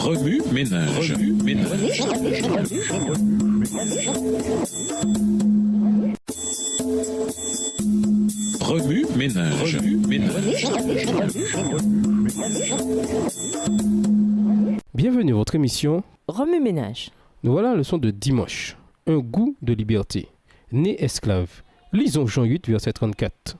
Remue ménage. Remue ménage. Bienvenue à votre émission Remue ménage. Nous voilà à la leçon de dimanche. Un goût de liberté. Né esclave. Lisons Jean 8, verset 34.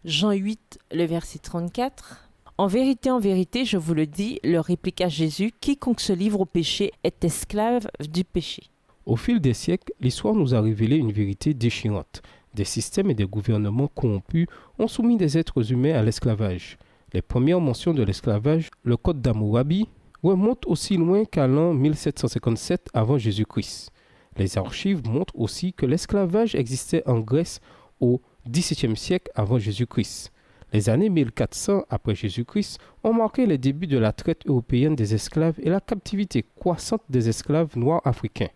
Jean 8, le verset 34. En vérité, je vous le dis, leur répliqua Jésus, quiconque se livre au péché est esclave du péché. Au fil des siècles, l'histoire nous a révélé une vérité déchirante. Des systèmes et des gouvernements corrompus ont soumis des êtres humains à l'esclavage. Les premières mentions de l'esclavage, le Code d'Hammurabi, remontent aussi loin qu'à l'an 1757 avant Jésus-Christ. Les archives montrent aussi que l'esclavage existait en Grèce au XVIIe siècle avant Jésus-Christ. Les années 1400 après Jésus-Christ ont marqué les débuts de la traite européenne des esclaves et la captivité croissante des esclaves noirs africains.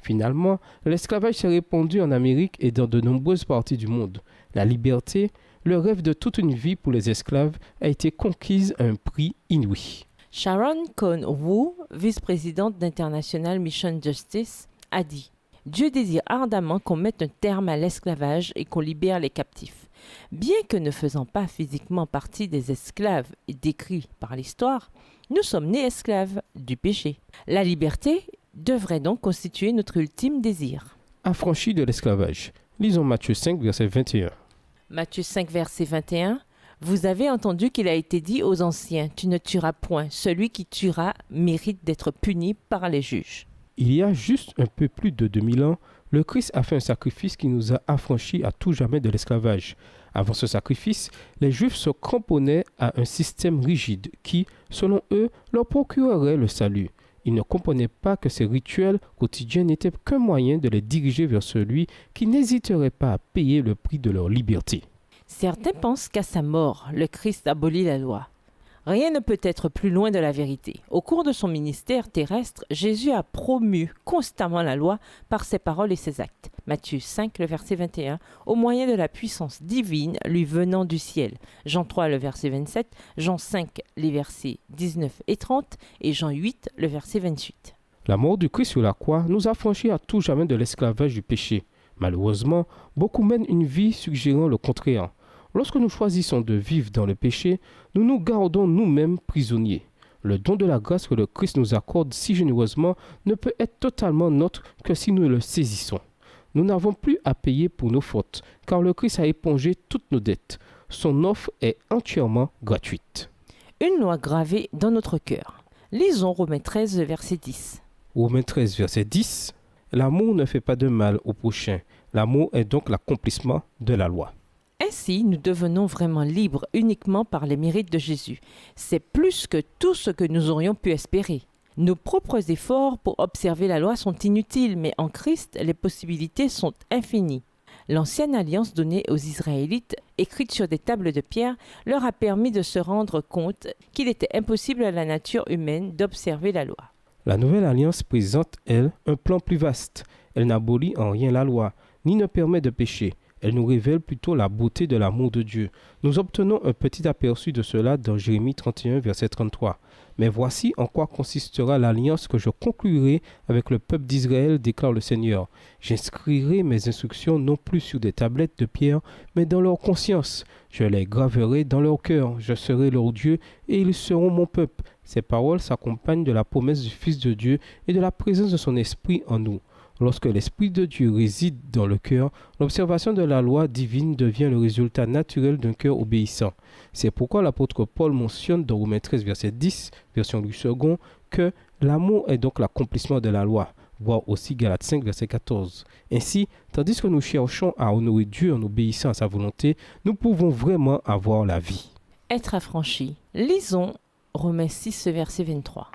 Finalement, l'esclavage s'est répandu en Amérique et dans de nombreuses parties du monde. La liberté, le rêve de toute une vie pour les esclaves, a été conquise à un prix inouï. Sharon Cohn-Wu, vice-présidente d'International Mission Justice, a dit « Dieu désire ardemment qu'on mette un terme à l'esclavage et qu'on libère les captifs. Bien que ne faisant pas physiquement partie des esclaves décrits par l'histoire, nous sommes nés esclaves du péché. La liberté devrait donc constituer notre ultime désir. » Affranchis de l'esclavage. Lisons Matthieu 5, verset 21. Matthieu 5, verset 21. « Vous avez entendu qu'il a été dit aux anciens, tu ne tueras point. Celui qui tuera mérite d'être puni par les juges. » Il y a juste un peu plus de 2000 ans, le Christ a fait un sacrifice qui nous a affranchis à tout jamais de l'esclavage. Avant ce sacrifice, les Juifs se cramponnaient à un système rigide qui, selon eux, leur procurerait le salut. Ils ne comprenaient pas que ces rituels quotidiens n'étaient qu'un moyen de les diriger vers celui qui n'hésiterait pas à payer le prix de leur liberté. Certains pensent qu'à sa mort, le Christ abolit la loi. Rien ne peut être plus loin de la vérité. Au cours de son ministère terrestre, Jésus a promu constamment la loi par ses paroles et ses actes. Matthieu 5, le verset 21, au moyen de la puissance divine lui venant du ciel. Jean 3, le verset 27, Jean 5, les versets 19 et 30 et Jean 8, le verset 28. La mort du Christ sur la croix nous a affranchis à tout jamais de l'esclavage du péché. Malheureusement, beaucoup mènent une vie suggérant le contraire. Lorsque nous choisissons de vivre dans le péché, nous nous gardons nous-mêmes prisonniers. Le don de la grâce que le Christ nous accorde si généreusement ne peut être totalement nôtre que si nous le saisissons. Nous n'avons plus à payer pour nos fautes, car le Christ a épongé toutes nos dettes. Son offre est entièrement gratuite. Une loi gravée dans notre cœur. Lisons Romains 13, verset 10. Romains 13, verset 10. L'amour ne fait pas de mal au prochain. L'amour est donc l'accomplissement de la loi. Ainsi, nous devenons vraiment libres uniquement par les mérites de Jésus. C'est plus que tout ce que nous aurions pu espérer. Nos propres efforts pour observer la loi sont inutiles, mais en Christ, les possibilités sont infinies. L'ancienne alliance donnée aux Israélites, écrite sur des tables de pierre, leur a permis de se rendre compte qu'il était impossible à la nature humaine d'observer la loi. La nouvelle alliance présente, elle, un plan plus vaste. Elle n'abolit en rien la loi, ni ne permet de pécher. Elle nous révèle plutôt la beauté de l'amour de Dieu. Nous obtenons un petit aperçu de cela dans Jérémie 31, verset 33. Mais voici en quoi consistera l'alliance que je conclurai avec le peuple d'Israël, déclare le Seigneur. J'inscrirai mes instructions non plus sur des tablettes de pierre, mais dans leur conscience. Je les graverai dans leur cœur. Je serai leur Dieu et ils seront mon peuple. Ces paroles s'accompagnent de la promesse du Fils de Dieu et de la présence de son Esprit en nous. Lorsque l'Esprit de Dieu réside dans le cœur, l'observation de la loi divine devient le résultat naturel d'un cœur obéissant. C'est pourquoi l'apôtre Paul mentionne dans Romains 13, verset 10, version Louis II, que l'amour est donc l'accomplissement de la loi, voir aussi Galates 5, verset 14. Ainsi, tandis que nous cherchons à honorer Dieu en obéissant à sa volonté, nous pouvons vraiment avoir la vie. Être affranchi. Lisons Romains 6, verset 23.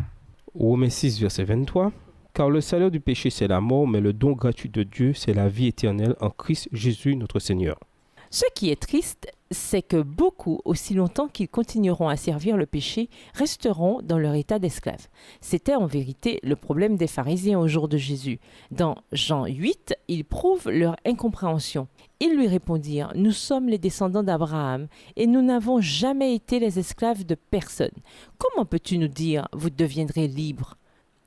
Romains 6, verset 23. Car le salaire du péché, c'est la mort, mais le don gratuit de Dieu, c'est la vie éternelle en Christ Jésus, notre Seigneur. Ce qui est triste, c'est que beaucoup, aussi longtemps qu'ils continueront à servir le péché, resteront dans leur état d'esclaves. C'était en vérité le problème des pharisiens au jour de Jésus. Dans Jean 8, ils prouvent leur incompréhension. Ils lui répondirent « Nous sommes les descendants d'Abraham et nous n'avons jamais été les esclaves de personne. Comment peux-tu nous dire « Vous deviendrez libres »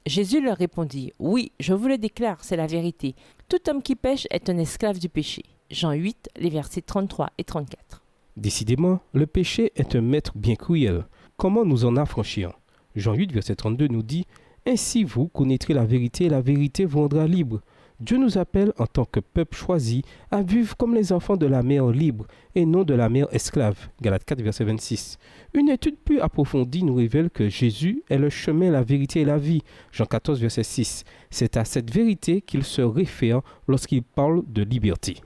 Jésus leur répondit, « Oui, je vous le déclare, c'est la vérité. Tout homme qui pêche est un esclave du péché. » Jean 8, les versets 33 et 34. Décidément, le péché est un maître bien cruel. Comment nous en affranchir? Jean 8, verset 32 nous dit « Ainsi vous connaîtrez la vérité et la vérité vous rendra libre. » Dieu nous appelle en tant que peuple choisi à vivre comme les enfants de la mère libre et non de la mère esclave. Galates 4, verset 26. Une étude plus approfondie nous révèle que Jésus est le chemin, la vérité et la vie. Jean 14, verset 6. C'est à cette vérité qu'il se réfère lorsqu'il parle de liberté.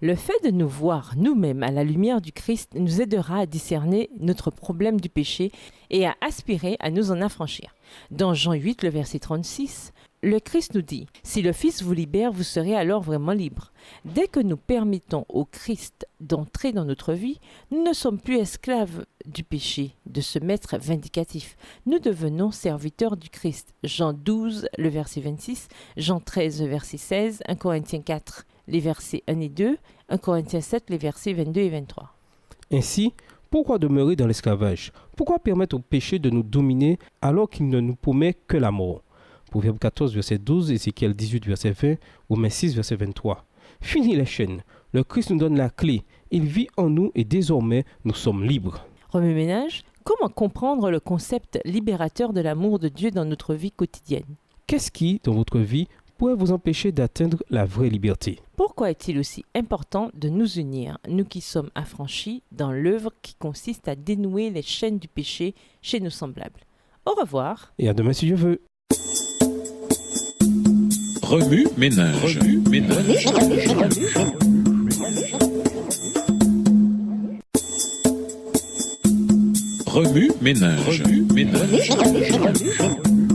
Le fait de nous voir nous-mêmes à la lumière du Christ nous aidera à discerner notre problème du péché et à aspirer à nous en affranchir. Dans Jean 8, le verset 36, le Christ nous dit « Si le Fils vous libère, vous serez alors vraiment libre. » Dès que nous permettons au Christ d'entrer dans notre vie, nous ne sommes plus esclaves du péché, de ce maître vindicatif. Nous devenons serviteurs du Christ. Jean 12, le verset 26, Jean 13, le verset 16, 1 Corinthiens 4, les versets 1 et 2, 1 Corinthiens 7, les versets 22 et 23. Ainsi, pourquoi demeurer dans l'esclavage? Pourquoi permettre au péché de nous dominer alors qu'il ne nous promet que la mort? Proverbe 14, verset 12, Ézéchiel 18, verset 20, Romains 6, verset 23. Fini les chaînes. Le Christ nous donne la clé. Il vit en nous et désormais nous sommes libres. Remue-ménage, comment comprendre le concept libérateur de l'amour de Dieu dans notre vie quotidienne? Qu'est-ce qui, dans votre vie, pourrait vous empêcher d'atteindre la vraie liberté? Pourquoi est-il aussi important de nous unir, nous qui sommes affranchis, dans l'œuvre qui consiste à dénouer les chaînes du péché chez nos semblables? Au revoir. Et à demain si Dieu veut. Remue ménage. Remue ménage. Remue ménage. Remue ménage.